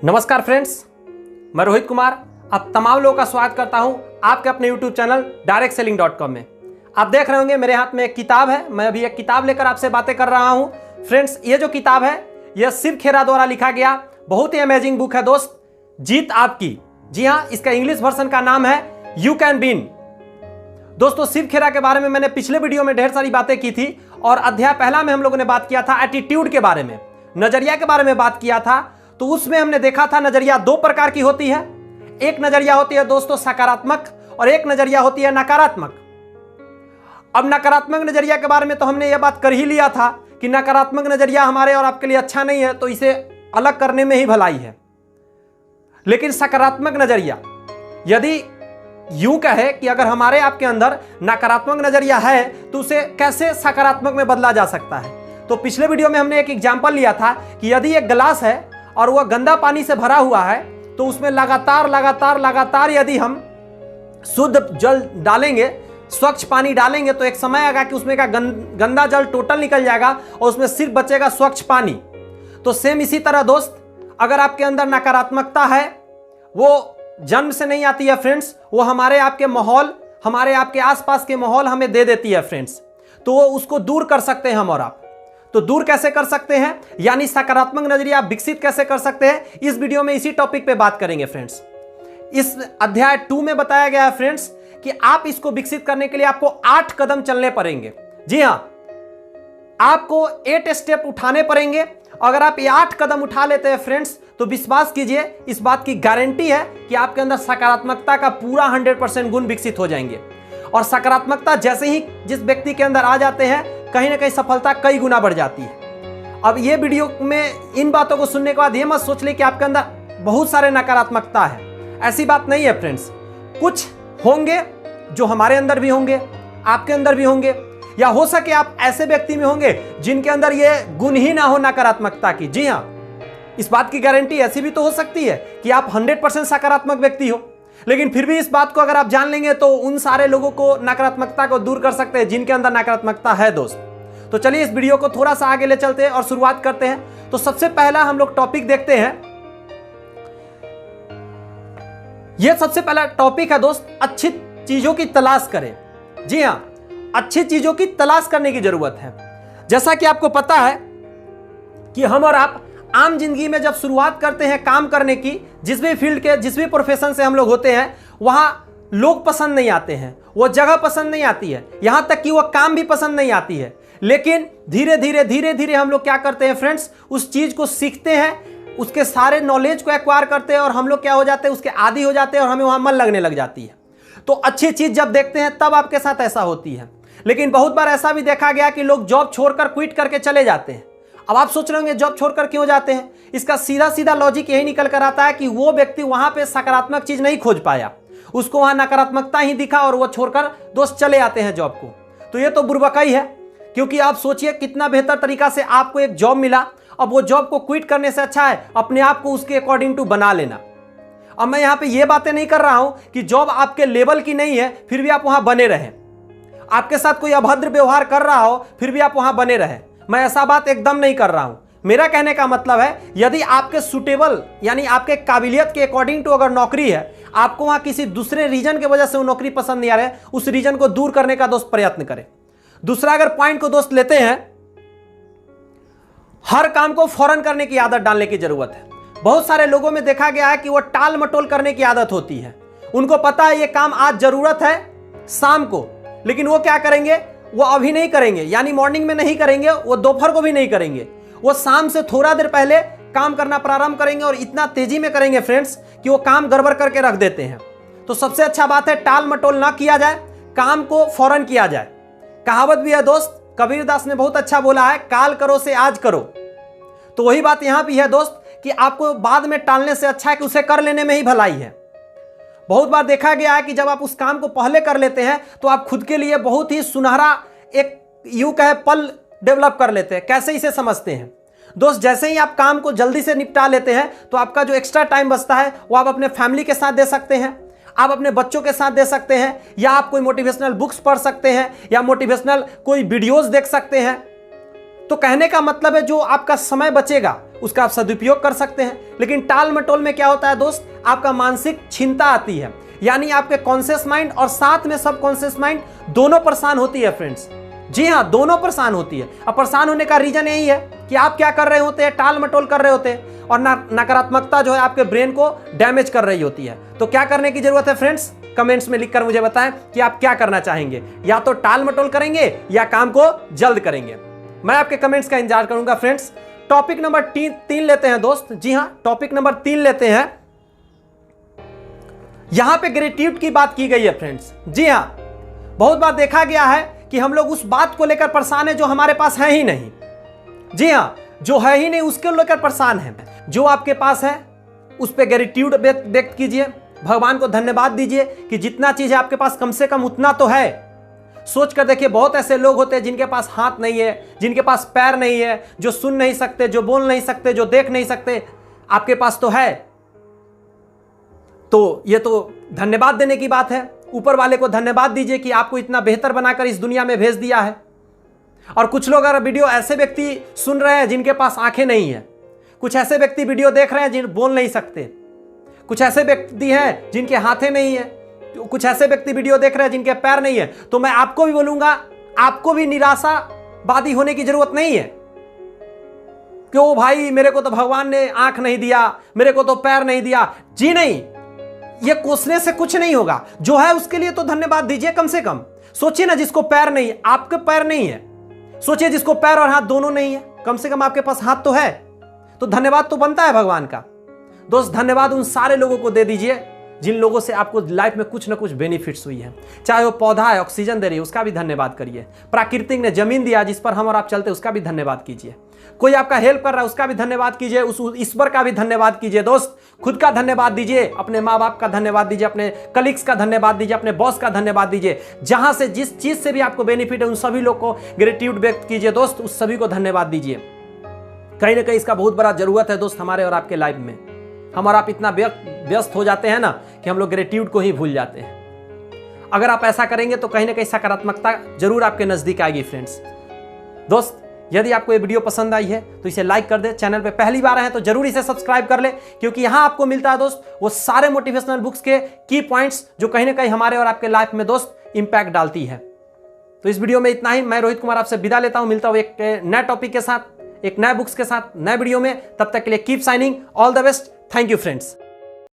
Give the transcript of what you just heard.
नमस्कार फ्रेंड्स, मैं रोहित कुमार आप तमाम लोगों का स्वागत करता हूं आपके अपने YouTube चैनल directselling.com में। आप देख रहे होंगे मेरे हाथ में एक किताब है। मैं अभी एक किताब लेकर आपसे बातें कर रहा हूं। फ्रेंड्स, ये जो किताब है यह शिव खेरा द्वारा लिखा गया बहुत ही अमेजिंग बुक है दोस्त, जीत आपकी। जी हाँ, इसका इंग्लिश वर्जन का नाम है यू कैन विन। दोस्तों, शिव खेरा के बारे में मैंने पिछले वीडियो में ढेर सारी बातें की थी और अध्याय पहला में हम लोगों ने बात किया था एटीट्यूड के बारे में, नजरिया के बारे में बात किया था। तो उसमें हमने देखा था नजरिया दो प्रकार की होती है। एक नजरिया होती है दोस्तों सकारात्मक और एक नजरिया होती है नकारात्मक। अब नकारात्मक नजरिया के बारे में तो हमने यह बात कर ही लिया था कि नकारात्मक नजरिया हमारे और आपके लिए अच्छा नहीं है, तो इसे अलग करने में ही भलाई है। लेकिन सकारात्मक नजरिया, यदि यूं कहे कि अगर हमारे आपके अंदर नकारात्मक नजरिया है तो उसे कैसे सकारात्मक में बदला जा सकता है। तो पिछले वीडियो में हमने एक एग्जांपल लिया था कि यदि एक गिलास है और वह गंदा पानी से भरा हुआ है तो उसमें लगातार यदि हम शुद्ध जल डालेंगे, स्वच्छ पानी डालेंगे, तो एक समय आएगा कि उसमें का गंदा जल टोटल निकल जाएगा और उसमें सिर्फ बचेगा स्वच्छ पानी। तो सेम इसी तरह दोस्त, अगर आपके अंदर नकारात्मकता है, वो जन्म से नहीं आती है फ्रेंड्स, वो हमारे आपके माहौल, हमारे आपके आसपास के माहौल हमें दे देती है फ्रेंड्स। तो वो उसको दूर कर सकते हैं हम और आप। तो दूर कैसे कर सकते हैं, यानी सकारात्मक नजरिया विकसित कैसे कर सकते हैं, इस वीडियो में इसी टॉपिक पे बात करेंगे फ्रेंड्स। इस अध्याय 2 में बताया गया है फ्रेंड्स कि आप इसको विकसित करने के लिए आपको 8 कदम चलने पड़ेंगे। जी हां, आपको 8 स्टेप उठाने पड़ेंगे। अगर आप ये 8 कदम उठा लेते हैं फ्रेंड्स, तो विश्वास कीजिए, इस बात की गारंटी है कि आपके अंदर सकारात्मकता का पूरा 100% गुण विकसित हो जाएंगे। और सकारात्मकता जैसे ही जिस व्यक्ति के अंदर आ जाते हैं, कहीं ना कहीं सफलता कई गुना बढ़ जाती है। अब ये वीडियो में इन बातों को सुनने के बाद ये मत सोच ले कि आपके अंदर बहुत सारे नकारात्मकता है। ऐसी बात नहीं है फ्रेंड्स। कुछ होंगे जो हमारे अंदर भी होंगे, आपके अंदर भी होंगे, या हो सके आप ऐसे व्यक्ति में होंगे जिनके अंदर ये गुण ही ना हो नकारात्मकता की। जी हाँ, इस बात की गारंटी ऐसी भी तो हो सकती है कि आप 100% सकारात्मक व्यक्ति हो, लेकिन फिर भी इस बात को अगर आप जान लेंगे तो उन सारे लोगों को, नकारात्मकता को दूर कर सकते हैं जिनके अंदर नकारात्मकता है दोस्त। तो चलिए इस वीडियो को थोड़ा सा आगे ले चलते हैं और शुरुआत करते हैं। तो सबसे पहला हम लोग टॉपिक देखते हैं। यह सबसे पहला टॉपिक है दोस्त, अच्छी चीजों की तलाश करें। जी हां, अच्छी चीजों की तलाश करने की जरूरत है। जैसा कि आपको पता है कि हम और आप आम जिंदगी में जब शुरुआत करते हैं काम करने की, जिस भी फील्ड के, जिस भी प्रोफेशन से हम लोग होते हैं, वहां लोग पसंद नहीं आते हैं, वो जगह पसंद नहीं आती है, यहां तक कि वो काम भी पसंद नहीं आती है। लेकिन धीरे धीरे हम लोग क्या करते हैं फ्रेंड्स, उस चीज को सीखते हैं, उसके सारे नॉलेज को एक्वायर करते हैं और हम लोग क्या हो जाते हैं, उसके आदी हो जाते हैं और हमें वहां मन लगने लग जाती है। तो अच्छी चीज जब देखते हैं तब आपके साथ ऐसा होती है। लेकिन बहुत बार ऐसा भी देखा गया कि लोग जॉब छोड़कर क्विट करके चले जाते हैं। अब आप सोच रहे होंगे जॉब छोड़कर क्यों जाते हैं। इसका सीधा लॉजिक यही निकल कर आता है कि वो व्यक्ति वहां पे सकारात्मक चीज नहीं खोज पाया, उसको वहां नकारात्मकता ही दिखा और वो छोड़कर दोस्त चले आते हैं जॉब को। तो ये तो बुर्बकाई है, क्योंकि आप सोचिए कितना बेहतर तरीका से आपको एक जॉब मिला। अब वो जॉब को क्विट करने से अच्छा है अपने आप को उसके अकॉर्डिंग टू बना लेना। अब मैं यहां पे ये बातें नहीं कर रहा हूं कि जॉब आपके लेवल की नहीं है फिर भी आप वहां बने रहें, आपके साथ कोई अभद्र व्यवहार कर रहा हो फिर भी आप वहां बने रहें। मैं ऐसा बात एकदम नहीं कर रहा हूं। मेरा कहने का मतलब है, यदि आपके सुटेबल यानी आपके काबिलियत के अकॉर्डिंग टू अगर नौकरी है, आपको वहां किसी दूसरे रीजन की वजह से वो नौकरी पसंद नहीं आ रहा है, उस रीजन को दूर करने का दोस्त प्रयत्न करें। दूसरा अगर पॉइंट को दोस्त लेते हैं, हर काम को फौरन करने की आदत डालने की जरूरत है। बहुत सारे लोगों में देखा गया है कि वो टाल मटोल करने की आदत होती है। उनको पता है ये काम आज जरूरत है शाम को, लेकिन वो क्या करेंगे, वो अभी नहीं करेंगे, यानी मॉर्निंग में नहीं करेंगे, वो दोपहर को भी नहीं करेंगे, वो शाम से थोड़ा देर पहले काम करना प्रारंभ करेंगे और इतना तेजी में करेंगे फ्रेंड्स कि वो काम गड़बड़ करके रख देते हैं। तो सबसे अच्छा बात है टाल मटोल ना किया जाए, काम को फौरन किया जाए। कहावत भी है दोस्त, कबीरदास ने बहुत अच्छा बोला है, काल करो से आज करो। तो वही बात यहां भी है दोस्त कि आपको बाद में टालने से अच्छा है कि उसे कर लेने में ही भलाई है। बहुत बार देखा गया है कि जब आप उस काम को पहले कर लेते हैं तो आप खुद के लिए बहुत ही सुनहरा एक यूं कहे पल डेवलप कर लेते हैं। कैसे इसे समझते हैं दोस्त, जैसे ही आप काम को जल्दी से निपटा लेते हैं तो आपका जो एक्स्ट्रा टाइम बचता है वो आप अपने फैमिली के साथ दे सकते हैं, आप अपने बच्चों के साथ दे सकते हैं, या आप कोई मोटिवेशनल बुक्स पढ़ सकते हैं, या मोटिवेशनल कोई वीडियोस देख सकते हैं। तो कहने का मतलब है जो आपका समय बचेगा उसका आप सदुपयोग कर सकते हैं। लेकिन टाल मटोल में क्या होता है दोस्त, आपका मानसिक चिंता आती है, यानी आपके कॉन्शियस माइंड और साथ में सब कॉन्शियस माइंड दोनों परेशान होती है फ्रेंड्स। जी हाँ, दोनों परेशान होती है। अब परेशान होने का रीजन यही है कि आप क्या कर रहे होते हैं, टाल मटोल कर रहे होते हैं और नकारात्मकता जो है आपके ब्रेन को डैमेज कर रही होती है। तो क्या करने की जरूरत है फ्रेंड्स, कमेंट्स में लिखकर मुझे बताएं कि आप क्या करना चाहेंगे, या तो टाल मटोल करेंगे या काम को जल्द करेंगे। मैं आपके कमेंट्स का इंतजार करूंगा फ्रेंड्स। टॉपिक नंबर 3 लेते हैं दोस्त। जी हां, टॉपिक नंबर 3 लेते हैं। यहां पे ग्रेटिट्यूड की बात की गई है फ्रेंड्स। जी हां, बहुत बार देखा गया है कि हम लोग उस बात को लेकर परेशान है जो हमारे पास है ही नहीं। जी हां, जो है ही नहीं उसके लेकर परेशान है। जो आपके पास है उस पर ग्रेटिट्यूड व्यक्त कीजिए, भगवान को धन्यवाद दीजिए कि जितना चीज है आपके पास कम से कम उतना तो है। सोच कर देखिए, बहुत ऐसे लोग होते हैं जिनके पास हाथ नहीं है, जिनके पास पैर नहीं है, जो सुन नहीं सकते, जो बोल नहीं सकते, जो देख नहीं सकते, आपके पास तो है। तो ये तो धन्यवाद देने की बात है। ऊपर वाले को धन्यवाद दीजिए कि आपको इतना बेहतर बनाकर इस दुनिया में भेज दिया है। और कुछ लोग अगर वीडियो ऐसे व्यक्ति सुन रहे हैं जिनके पास आंखें नहीं है, कुछ ऐसे व्यक्ति वीडियो देख रहे हैं जिन बोल नहीं सकते, कुछ ऐसे व्यक्ति हैं जिनके हाथें नहीं है, कुछ ऐसे व्यक्ति वीडियो देख रहे हैं जिनके पैर नहीं है। तो मैं आपको भी बोलूंगा, आपको भी निराशावादी होने की जरूरत नहीं है कि ओ भाई मेरे को तो भगवान ने आंख नहीं दिया, मेरे को तो पैर नहीं दिया। जी नहीं, ये कोसने से कुछ नहीं होगा। जो है उसके लिए तो धन्यवाद दीजिए कम से कम। सोचिए ना, जिसको पैर नहीं है, आपके पैर नहीं है, सोचिए जिसको पैर और हाथ दोनों नहीं है, कम से कम आपके पास हाथ तो है, तो धन्यवाद तो बनता है भगवान का। दोस्त, धन्यवाद उन सारे लोगों को दे दीजिए जिन लोगों से आपको लाइफ में कुछ ना कुछ बेनिफिट्स हुई है। चाहे वो पौधा है, ऑक्सीजन दे रही है, उसका भी धन्यवाद करिए। प्राकृतिक ने जमीन दिया जिस पर हम और आप चलते, उसका भी धन्यवाद कीजिए। कोई आपका हेल्प कर रहा है, उसका भी धन्यवाद कीजिए। उस ईश्वर का भी धन्यवाद कीजिए। दोस्त, खुद का धन्यवाद दीजिए, अपने माँ बाप का धन्यवाद दीजिए, अपने कलीग्स का धन्यवाद दीजिए, अपने बॉस का धन्यवाद दीजिए। जहां से जिस चीज से भी आपको बेनिफिट है, उन सभी लोग को ग्रेटिट्यूड व्यक्त कीजिए। दोस्त, उस सभी को धन्यवाद दीजिए। कहीं ना कहीं इसका बहुत बड़ा जरूरत है दोस्त हमारे और आपके लाइफ में। हम और आप इतना व्यस्त हो जाते हैं ना कि हम लोग ग्रेटिट्यूड को ही भूल जाते हैं। अगर आप ऐसा करेंगे तो कहीं ना कहीं सकारात्मकता जरूर आपके नजदीक आएगी फ्रेंड्स। दोस्त, यदि आपको ये वीडियो पसंद आई है तो इसे लाइक कर दे। चैनल पे पहली बार आए हैं तो जरूर इसे सब्सक्राइब कर ले, क्योंकि यहां आपको मिलता है दोस्त वो सारे मोटिवेशनल बुक्स के की पॉइंट्स जो कहीं ना कहीं हमारे और आपके लाइफ में दोस्त इंपैक्ट डालती है। तो इस वीडियो में इतना ही। मैं रोहित कुमार आपसे विदा लेता हूं। मिलता हूं एक नए टॉपिक के साथ, एक नए बुक्स के साथ, नए वीडियो में। तब तक के लिए keep signing. All the best. Thank you friends.